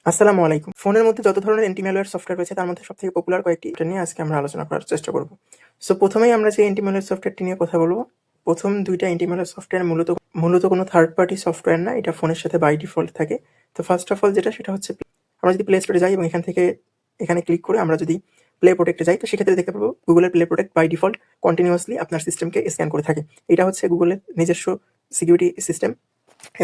আসসালামু আলাইকুম। ফোনের মধ্যে যত ধরনের অ্যান্টি-ম্যালওয়্যার সফটওয়্যার রয়েছে তার মধ্যে সবথেকে পপুলার কয়েকটি নিয়ে আজকে আমরা আলোচনা করার চেষ্টা করব। সো প্রথমেই আমরা যে অ্যান্টি-ম্যালওয়্যার সফটওয়্যারটি নিয়ে কথা বলব, প্রথম ২ টা অ্যান্টি-ম্যালওয়্যার সফটওয়্যার মূলত কোনো থার্ড পার্টি সফটওয়্যার না। এটা ফোনের সাথে বাই ডিফল্ট থাকে। তো ফার্স্ট অফ অল সেটা হচ্ছে আমরা যদি প্লে স্টোরে যাই এবং এখানে ক্লিক করে আমরা যদি প্লে প্রোটেক্টে যাই, তো সেক্ষেত্রে দেখতে পাবো গুগলের play protect by default continuously আপনার সিস্টেমকে স্ক্যান করে থাকে। এটা হচ্ছে গুগলের নিজস্ব সিকিউরিটি সিস্টেম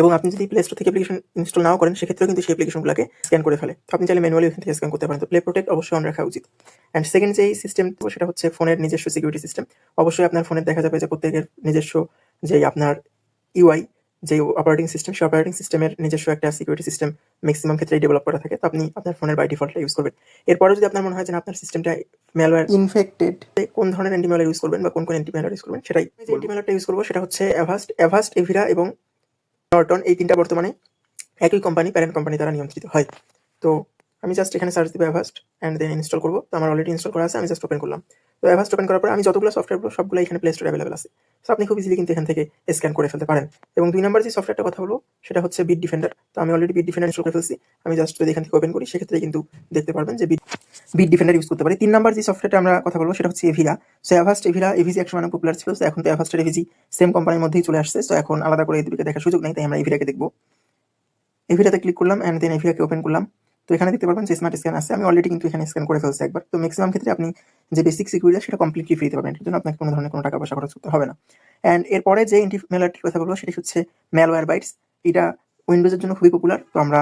এবং আপনি যদি প্লে স্টোর থেকে অ্যাপ্লিকেশন ইনস্টল নাও করেন, সেক্ষেত্রেও কিন্তু সেই অ্যাপ্লিকেশনগুলোকে স্ক্যান করে ফেলে। তো আপনি চাইলে ম্যানুয়ালি ওখান থেকে স্ক্যান করতে পারেন। তো প্লে প্রোটেক্ট অবশ্যই অন রাখা উচিত। অ্যান্ড সেকেন্ড যেই সিস্টেম সেটা হচ্ছে ফোনের নিজস্ব সিকিউরিটি সিস্টেম। অবশ্যই আপনার ফোনে দেখা যাবে যে প্রত্যেকের নিজস্ব যেই আপনার ইউআই, যে অপারেটিং সিস্টেম, সেই অপারেটিং সিস্টেমের নিজস্ব একটা সিকিউরিটি সিস্টেম ম্যাক্সিমাম ক্ষেত্রেই ডেভেলপ করা থাকে। তো আপনি আপনার ফোনের বাই ডিফল্টটা ইউজ করবেন। এরপরেও যদি আপনার মনে হয় যে না, আপনার সিস্টেমটা ম্যালওয়্যার ইনফেক্টেড, কোন ধরনের অ্যান্টি-ম্যালওয়্যার ইউজ করবেন বা কোন অ্যান্টি-ম্যালওয়্যার ইউজ করবেন সেটাই। যে অ্যান্টি-ম্যালওয়্যারটা ইউজ করব সেটা হচ্ছে অ্যাভাস্ট, এভিরা এবং নর্টন। এই ৩টা বর্তমানে একই কোম্পানি, প্যারেন্ট কোম্পানি দ্বারা নিয়ন্ত্রিত হয়। তো আমি জাস্ট এখানে সার্চ দিব অ্যাভাস্ট অ্যান্ড দেন ইনস্টল করব। তো আমার অলরেডি ইনস্টল করা আছে, আমি জাস্ট ওপেন করলাম। তো অ্যাভাস্ট ওপেন করার পরে আমি যতগুলো সফটওয়্যার সবগুলো এখানে প্লে স্টোরে অ্যাভেলেবল আছে। সো আপনি খুব ইজিলি কিন্তু এখান থেকে স্ক্যান করে ফেলতে পারেন। এবং ২ নাম্বার যে সফটওয়্যারটার কথা বলবো সেটা হচ্ছে বিট ডিফেন্ডার। তো আমি অলরেডি বিট ডিফেন্ডার ইনস্টল করে ফেলছি। আমি জাস্ট যদি এখান থেকে ওপেন করি, সেক্ষেত্রে কিন্তু দেখতে পারবেন যে বিট ডিফেন্ডার ইউজ করতে পারি। ৩ নাম্বার যে সফটওয়্যারটা আমরা কথা বলবো সেটা হচ্ছে এভিরা। সো অ্যাভাস্ট, এভিরা, এভিজি একসময় অনেক পপুলার ছিল। সো এখন তো অ্যাভাস্ট আর এভিজি সেম কোম্পানির মধ্যেই চলে আসছে। সো এখন আলাদা করে এই দুটোকে দেখার সুযোগ নেই, তাই আমরা এভিরাকে দেখব। এভিরাতে ক্লিক করলাম অ্যান্ড দেন এভিরাকে ওপেন করলাম। তো এখানে দেখতে পারবেন যে স্মার্ট স্ক্যান আছে। আমি অলরেডি কিন্তু এখানে স্ক্যান করে ফেলছি একবার। তো ম্যাক্সিমাম ক্ষেত্রে আপনি যে বেসিক সিকিউরিটি সেটা কমপ্লিটলি ফ্রিতে পাবেন। এটার জন্য আপনাকে কোনো ধরনের কোনো টাকা পয়সা খরচ করতে হবে না। অ্যান্ড এরপরে যে ম্যালওয়্যারটির কথা বলবো সেটি হচ্ছে ম্যালওয়্যার বাইটস। এটা উইন্ডোজের জন্য খুবই পপুলার। তো আমরা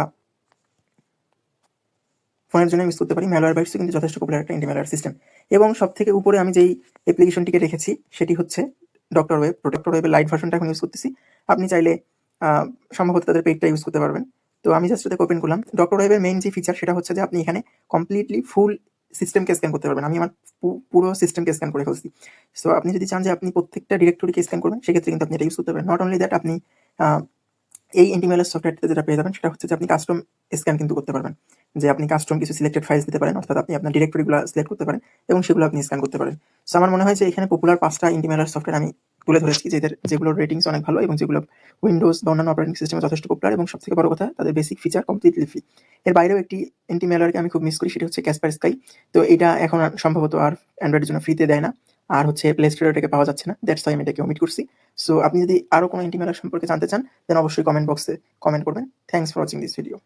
ফোনের জন্য ইউজ করতে পারি। ম্যালওয়্যার বাইটসও কিন্তু যথেষ্ট পপুলার একটা অ্যান্টি-ম্যালওয়্যার সিস্টেম। এবং সবথেকে উপরে আমি যেই অ্যাপ্লিকেশনটিকে রেখেছি সেটি হচ্ছে ডক্টর ওয়েব। তো ডক্টর ওয়েবের লাইট ভার্সনটা এখন ইউজ করতেছি। আপনি চাইলে সম্ভবত তাদের পেইডটা ইউজ করতে পারবেন। তো আমি জাস্ট এটাকে ওপেন করলাম। ডক্টর ওয়েবের মেইন যে ফিচার সেটা হচ্ছে যে আপনি এখানে কমপ্লিটলি ফুল সিস্টেমকে স্ক্যান করতে পারবেন। আমি আমার পুরো সিস্টেমকে স্ক্যান করে ফেলছি। সো আপনি যদি চান যে আপনি প্রত্যেকটা ডিরেক্টরিকে স্ক্যান করবেন, সেক্ষেত্রে কিন্তু আপনি এটা ইউজ করতে পারেন। নট অনলি দ্যাট, আপনি এই অ্যান্টি-ম্যালওয়্যার সফটওয়্যারটিতে যেটা পেয়ে যাবেন সেটা হচ্ছে যে আপনি কাস্টম স্ক্যান কিন্তু করতে পারবেন। যে আপনি কাস্টম কিছু সিলেক্টেড ফাইলস দিতে পারেন, অর্থাৎ আপনি আপনার ডিরেক্টরিগুলো সিলেক্ট করতে পারেন এবং সেগুলো আপনি স্ক্যান করতে পারেন। সো আমার মনে হয় যে এখানে পপুলার ৫ টা অ্যান্টি-ম্যালওয়্যার সফটওয়্যার আমি তুলে ধরেছি, যেগুলোর রেটিংস অনেক ভালো এবং যেগুলো উইন্ডোজ বা অন্যান্য অপারেটিং সিস্টেমে যথেষ্ট পপুলার এবং সবথেকে বড় কথা তাদের বেসিক ফিচার কমপ্লিটলি ফ্রি। এর বাইরেও একটি অ্যান্টি-ম্যালওয়্যারকে আমি খুব মিস করি, সেটা হচ্ছে ক্যাসপার স্কাই। তো এটা এখন সম্ভবত আর অ্যান্ড্রয়েডের জন্য ফ্রিতে দেয় না। আর হচ্ছে প্লে স্টোরে এটাকে পাওয়া যাচ্ছে না। দ্যাটস ওয়াই আমি এটাকে ওমিট করছি। সো আপনি যদি আরো কোনো অ্যান্টি-ম্যালওয়্যার সম্পর্কে জানতে চান, দেন অবশ্যই কমেন্ট বক্সে কমেন্ট করবেন। Thanks for watching this video.